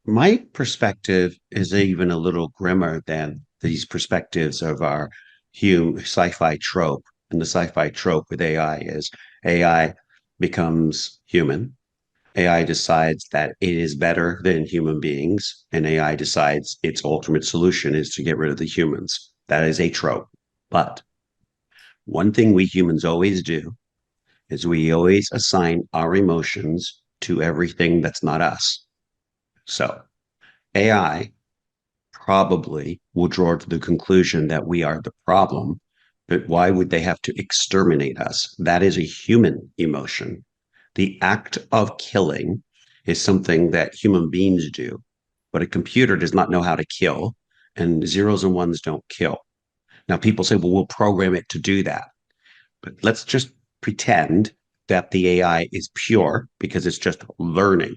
My perspective is even a little grimmer than these perspectives of our sci-fi trope. And the sci-fi trope with AI is AI becomes human. AI decides that it is better than human beings, and AI decides its ultimate solution is to get rid of the humans. That is a trope. But one thing we humans always do is we always assign our emotions to everything that's not us. So AI probably will draw to the conclusion that we are the problem. But why would they have to exterminate us? That is a human emotion. The act of killing is something that human beings do, but a computer does not know how to kill, and zeros and ones don't kill. Now, people say, well, we'll program it to do that. But let's just pretend that the AI is pure because it's just learning.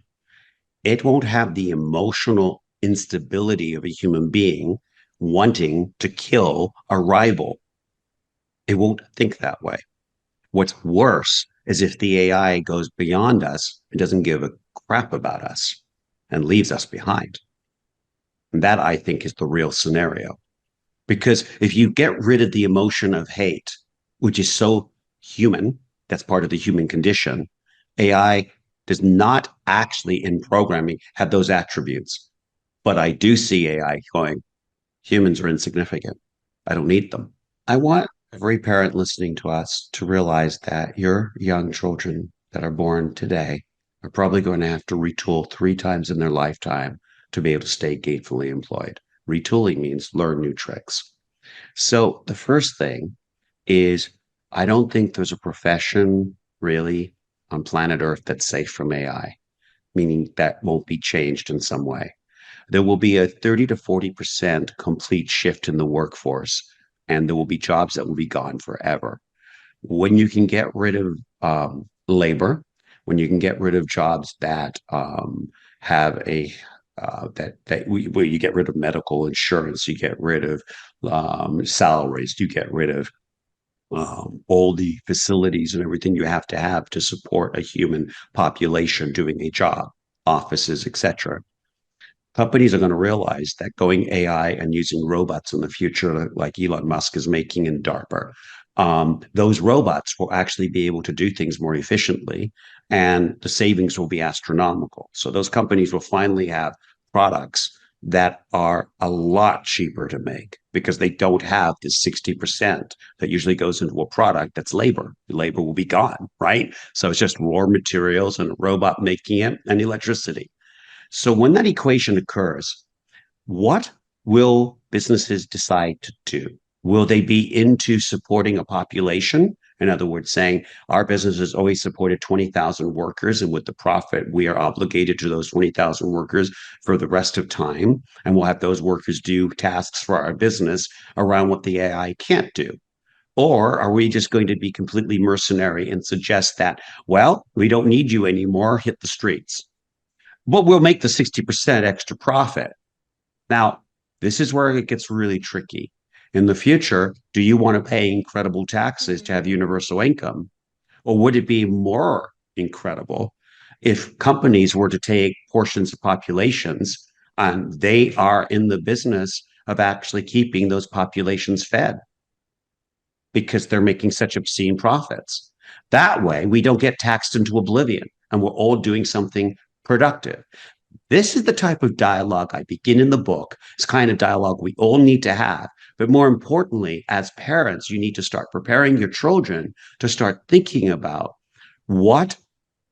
It won't have the emotional instability of a human being wanting to kill a rival. It won't think that way. What's worse is if the AI goes beyond us and doesn't give a crap about us and leaves us behind. And that, I think, is the real scenario. Because if you get rid of the emotion of hate, which is so human, that's part of the human condition, AI does not actually in programming have those attributes. But I do see AI going, humans are insignificant. I don't need them. I want every parent listening to us to realize that your young children that are born today are probably going to have to retool 3 times in their lifetime to be able to stay gainfully employed. Retooling means learn new tricks. So the first thing is I don't think there's a profession really on planet Earth that's safe from AI, meaning that won't be changed in some way. There will be a 30 to 40% complete shift in the workforce, and there will be jobs that will be gone forever. When you can get rid of labor, when you can get rid of jobs that have a where you get rid of medical insurance, you get rid of salaries, you get rid of all the facilities and everything you have to support a human population doing a job, offices, etc. Companies are going to realize that going AI and using robots in the future, like Elon Musk is making in DARPA, those robots will actually be able to do things more efficiently, and the savings will be astronomical. So those companies will finally have products that are a lot cheaper to make because they don't have the 60% that usually goes into a product that's labor. The labor will be gone, right? So it's just raw materials and a robot making it and electricity. So when that equation occurs, what will businesses decide to do? Will they be into supporting a population? In other words, saying our business has always supported 20,000 workers, and with the profit, we are obligated to those 20,000 workers for the rest of time. And we'll have those workers do tasks for our business around what the AI can't do. Or are we just going to be completely mercenary and suggest that, well, we don't need you anymore, hit the streets? But we'll make the 60% extra profit. Now, this is where it gets really tricky. In the future, do you want to pay incredible taxes to have universal income? Or would it be more incredible if companies were to take portions of populations and they are in the business of actually keeping those populations fed because they're making such obscene profits? That way, we don't get taxed into oblivion and we're all doing something productive. This is the type of dialogue I begin in the book. It's kind of dialogue we all need to have. But more importantly, as parents, you need to start preparing your children to start thinking about what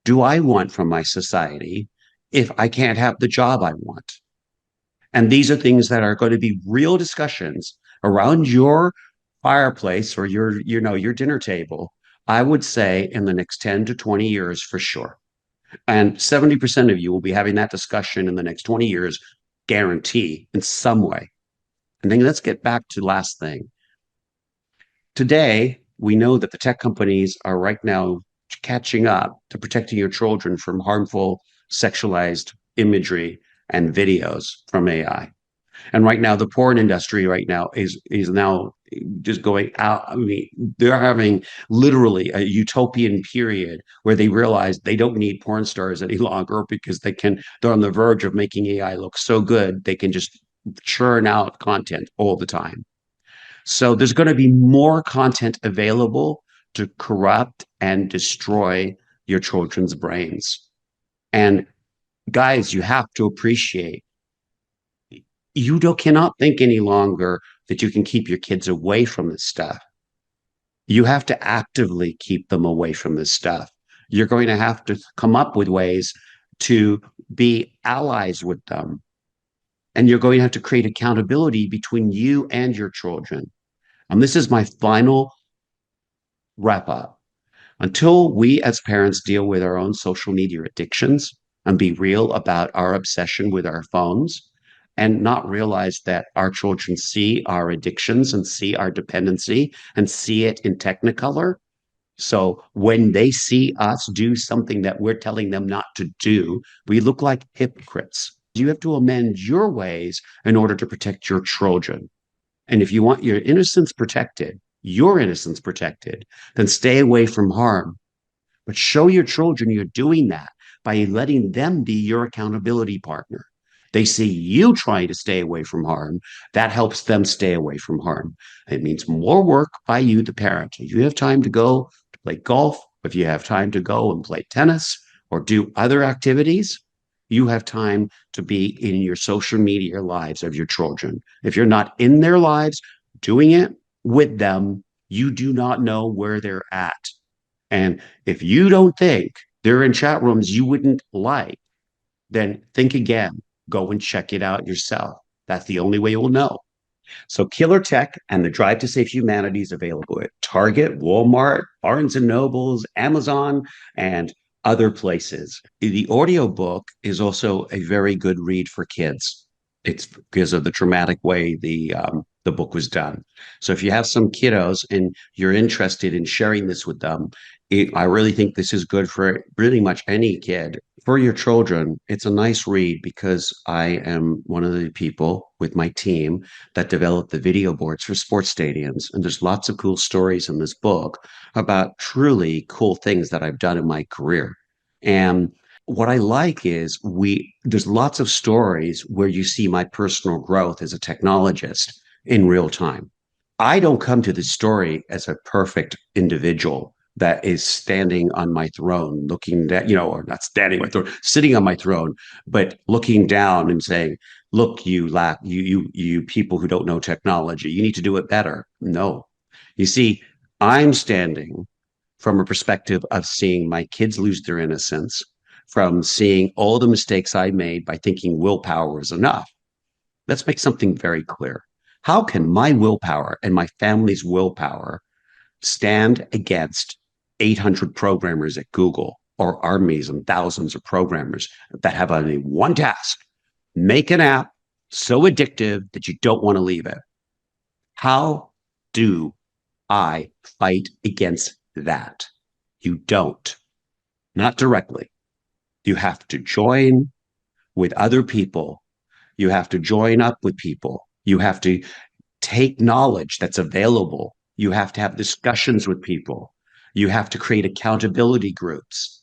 do I want from my society if I can't have the job I want? And these are things that are going to be real discussions around your fireplace or your dinner table. I would say in the next 10 to 20 years for sure. And 70% of you will be having that discussion in the next 20 years, guarantee in some way. And then let's get back to last thing. Today, we know that the tech companies are right now catching up to protecting your children from harmful sexualized imagery and videos from AI. And right now, the porn industry right now is now just going out. I mean, they're having literally a utopian period where they realize they don't need porn stars any longer because they're on the verge of making AI look so good they can just churn out content all the time. So there's going to be more content available to corrupt and destroy your children's brains. And guys, you have to appreciate you don't cannot think any longer that you can keep your kids away from this stuff. You have to actively keep them away from this stuff. You're going to have to come up with ways to be allies with them. And you're going to have to create accountability between you and your children. And this is my final wrap up. Until we as parents deal with our own social media addictions and be real about our obsession with our phones and not realize that our children see our addictions and see our dependency and see it in technicolor. So when they see us do something that we're telling them not to do, we look like hypocrites. You have to amend your ways in order to protect your children. And if you want your innocence protected, then stay away from harm. But show your children you're doing that by letting them be your accountability partner. They see you trying to stay away from harm. That helps them stay away from harm. It means more work by you, the parent. If you have time to go to play golf, if you have time to go and play tennis or do other activities, you have time to be in your social media lives of your children. If you're not in their lives doing it with them, you do not know where they're at. And if you don't think they're in chat rooms you wouldn't like, then think again. Go and check it out yourself. That's the only way you'll know. So Killer Tech and the Drive to Save Humanity is available at Target, Walmart, Barnes and Nobles, Amazon, and other places. The audiobook is also a very good read for kids. It's because of the dramatic way the book was done. So if you have some kiddos and you're interested in sharing this with them, I really think this is good for pretty much any kid. For your children, it's a nice read because I am one of the people with my team that developed the video boards for sports stadiums. And there's lots of cool stories in this book about truly cool things that I've done in my career. And what I like is there's lots of stories where you see my personal growth as a technologist in real time. I don't come to this story as a perfect individual that is standing on my throne, looking down, or not standing on my throne, sitting on my throne, but looking down and saying, look, you people who don't know technology, you need to do it better. No. You see, I'm standing from a perspective of seeing my kids lose their innocence, from seeing all the mistakes I made by thinking willpower is enough. Let's make something very clear. How can my willpower and my family's willpower stand against 800 programmers at Google or armies and thousands of programmers that have only one task: make an app so addictive that you don't want to leave it? How do I fight against that? You don't, not directly. You have to join with other people. You have to join up with people. You have to take knowledge that's available. You have to have discussions with people. You have to create accountability groups.